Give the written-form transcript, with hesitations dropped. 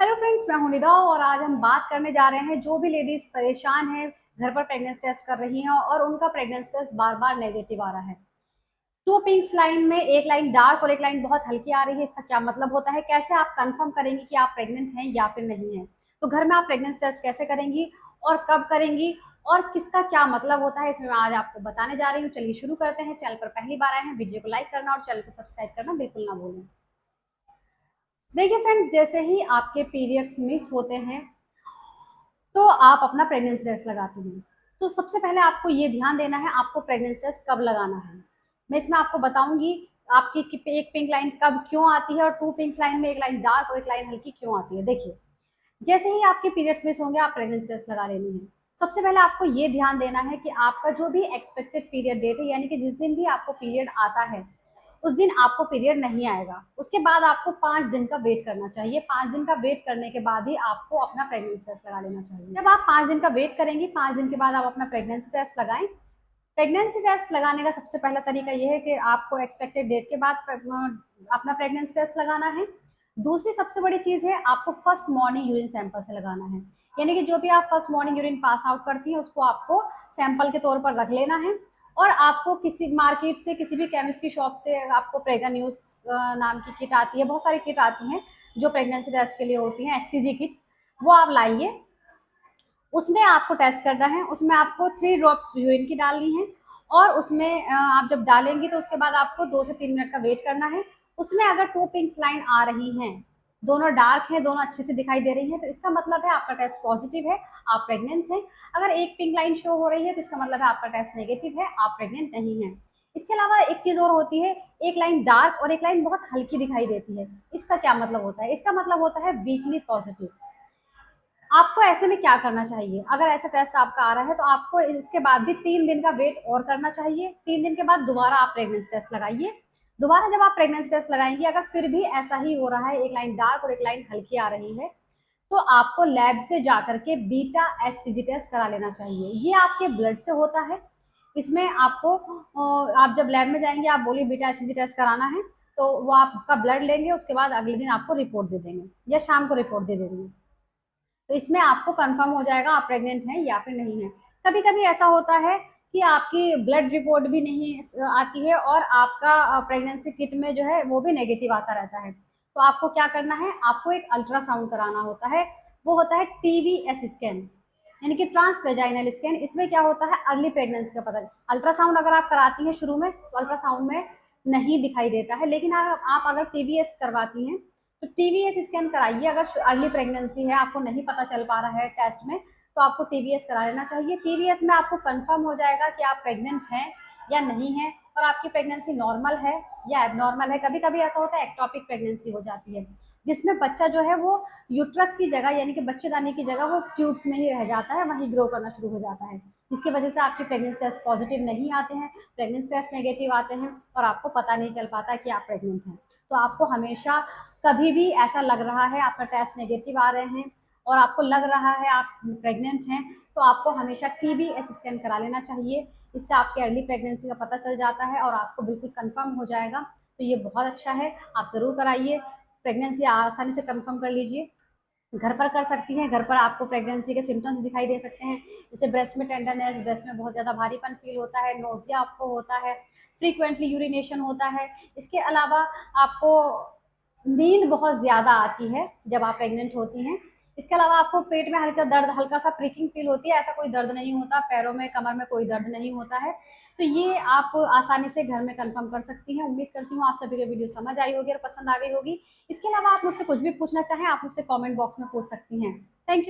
Hello friends, मैं हूं निदा और आज हम बात करने जा रहे हैं जो भी लेडीज परेशान हैं, घर पर प्रेगनेंसी टेस्ट कर रही हैं और उनका प्रेगनेंसी टेस्ट बार बार नेगेटिव आ रहा है। टू पिंक्स लाइन में एक लाइन डार्क और एक लाइन बहुत हल्की आ रही है। इसका क्या मतलब होता है? कैसे आप कंफर्म करेंगी कि आप प्रेग्नेंट हैं या फिर नहीं है? तो घर में आप प्रेगनेंसी टेस्ट कैसे करेंगी और कब करेंगी और किसका क्या मतलब होता है, इसमें आज आपको बताने जा रही हूँ। चलिए शुरू करते हैं। चैनल पर पहली बार आए हैं, वीडियो को लाइक करना और चैनल को सब्सक्राइब करना बिल्कुल ना भूलें। देखिए फ्रेंड्स, जैसे ही आपके पीरियड्स मिस होते हैं तो आप अपना प्रेगनेंसी टेस्ट लगाते हैं। तो सबसे पहले आपको ये ध्यान देना है आपको प्रेगनेंसी टेस्ट कब लगाना है। मैं इसमें आपको बताऊंगी आपकी एक पिंक लाइन कब क्यों आती है और टू पिंक लाइन में एक लाइन डार्क और एक लाइन हल्की क्यों आती है। देखिए, जैसे ही आपके पीरियड्स मिस होंगे आप प्रेगनेंसी टेस्ट लगा लेनी है। सबसे पहले आपको ये ध्यान देना है कि आपका जो भी एक्सपेक्टेड पीरियड डेट है, यानी कि जिस दिन भी आपको पीरियड आता है उस दिन आपको पीरियड नहीं आएगा। उसके बाद आपको 5 दिन का वेट करना चाहिए। 5 दिन का वेट करने के बाद ही आपको अपना प्रेगनेंसी टेस्ट लगा लेना चाहिए। जब आप 5 दिन का वेट करेंगी, 5 दिन के बाद आप अपना प्रेगनेंसी टेस्ट लगाएं। प्रेगनेंसी टेस्ट लगाने का सबसे पहला तरीका यह है कि आपको एक्सपेक्टेड डेट के बाद अपना प्रेगनेंसी टेस्ट लगाना है। दूसरी सबसे बड़ी चीज है आपको फर्स्ट मॉर्निंग यूरिन सैंपल से लगाना है। यानी कि जो भी आप first morning urine pass out करती हैं उसको आपको सैंपल के तौर पर रख लेना है। और आपको किसी मार्केट से, किसी भी केमिस्ट की शॉप से आपको प्रेगा न्यूज नाम की किट आती है। बहुत सारी किट आती हैं जो प्रेगनेंसी टेस्ट के लिए होती हैं, एससीजी किट, वो आप लाइए। उसमें आपको टेस्ट करना है। उसमें आपको 3 ड्रॉप्स यूरिन की डालनी है और उसमें आप जब डालेंगी तो उसके बाद आपको 2 से 3 मिनट का वेट करना है। उसमें अगर 2 पिंक्स लाइन आ रही हैं, दोनों डार्क हैं, दोनों अच्छे से दिखाई दे रही हैं, तो इसका मतलब है आपका टेस्ट पॉजिटिव है, आप प्रेग्नेंट हैं। अगर एक पिंक लाइन शो हो रही है तो इसका मतलब है आपका टेस्ट नेगेटिव है, आप प्रेग्नेंट नहीं हैं। इसके अलावा एक चीज और होती है, एक लाइन डार्क और एक लाइन बहुत हल्की दिखाई देती है। इसका क्या मतलब होता है? इसका मतलब होता है वीकली पॉजिटिव। आपको ऐसे में क्या करना चाहिए? अगर ऐसा टेस्ट आपका आ रहा है तो आपको इसके बाद भी 3 दिन का वेट और करना चाहिए। 3 दिन के बाद दोबारा आप प्रेगनेंसी टेस्ट लगाइए। दोबारा जब आप प्रेगनेंसी टेस्ट लगाएंगे, अगर फिर भी ऐसा ही हो रहा है, एक लाइन डार्क और एक लाइन हल्की आ रही है, तो आपको लैब से जाकर के बीटा एचसीजी टेस्ट करा लेना चाहिए। ये आपके ब्लड से होता है। इसमें आपको आप जब लैब में जाएंगे, आप बोलिए बीटा एचसीजी टेस्ट कराना है, तो वो आपका ब्लड लेंगे, उसके बाद अगले दिन आपको रिपोर्ट दे देंगे या शाम को रिपोर्ट दे देंगे। तो इसमें आपको कंफर्म हो जाएगा आप प्रेग्नेंट हैं या फिर नहीं है। कभी कभी ऐसा होता है कि आपकी ब्लड रिपोर्ट भी नहीं आती है और आपका प्रेगनेंसी किट में जो है वो भी नेगेटिव आता रहता है। तो आपको क्या करना है, आपको एक अल्ट्रासाउंड कराना होता है। वो होता है टीवीएस स्कैन, यानी कि ट्रांस वेजाइनल स्कैन। इसमें क्या होता है, अर्ली प्रेगनेंसी का पता। अल्ट्रासाउंड अगर आप कराती हैं शुरू में तो अल्ट्रासाउंड में नहीं दिखाई देता है, लेकिन आप अगर टीवीएस करवाती हैं तो टीवीएस स्कैन कराइए। अगर अर्ली प्रेगनेंसी है, आपको नहीं पता चल पा रहा है टेस्ट में, तो आपको टीवीएस करा लेना चाहिए। टीवीएस में आपको कंफर्म हो जाएगा कि आप प्रेग्नेंट हैं या नहीं है और आपकी प्रेगनेंसी नॉर्मल है या एबनॉर्मल है। कभी कभी ऐसा होता है एक्टोपिक प्रेगनेंसी हो जाती है, जिसमें बच्चा जो है वो यूट्रस की जगह, यानी कि बच्चेदानी की जगह, वो ट्यूब्स में ही रह जाता है, वहीं ग्रो करना शुरू हो जाता है, जिसकी वजह से आपकी प्रेगनेंसी टेस्ट पॉजिटिव नहीं आते हैं, प्रेगनेंसी टेस्ट नेगेटिव आते हैं और आपको पता नहीं चल पाता कि आप प्रेग्नेंट हैं। तो आपको हमेशा, कभी भी ऐसा लग रहा है आपका टेस्ट नेगेटिव आ रहे हैं और आपको लग रहा है आप प्रेग्नेंट हैं, तो आपको हमेशा टीबीएस स्कैन करा लेना चाहिए। इससे आपके अर्ली प्रेगनेंसी का पता चल जाता है और आपको बिल्कुल कंफर्म हो जाएगा। तो ये बहुत अच्छा है, आप ज़रूर कराइए। प्रेगनेंसी आसानी से कंफर्म कर लीजिए। घर पर कर सकती हैं। घर पर आपको प्रेगनेंसी के सिम्टम्स दिखाई दे सकते हैं, जैसे ब्रेस्ट में टेंडरनेस, ब्रेस्ट में बहुत ज़्यादा भारीपन फील होता है, नोजिया आपको होता है, फ्रीक्वेंटली यूरिनेशन होता है। इसके अलावा आपको नींद बहुत ज़्यादा आती है जब आप प्रेग्नेंट होती हैं। इसके अलावा आपको पेट में हल्का दर्द, हल्का सा प्रिकिंग फील होती है। ऐसा कोई दर्द नहीं होता, पैरों में, कमर में कोई दर्द नहीं होता है। तो ये आप आसानी से घर में कंफर्म कर सकती हैं। उम्मीद करती हूँ आप सभी को वीडियो समझ आई होगी और पसंद आ गई होगी। इसके अलावा आप मुझसे कुछ भी पूछना चाहें, आप मुझसे कमेंट बॉक्स में पूछ सकती हैं।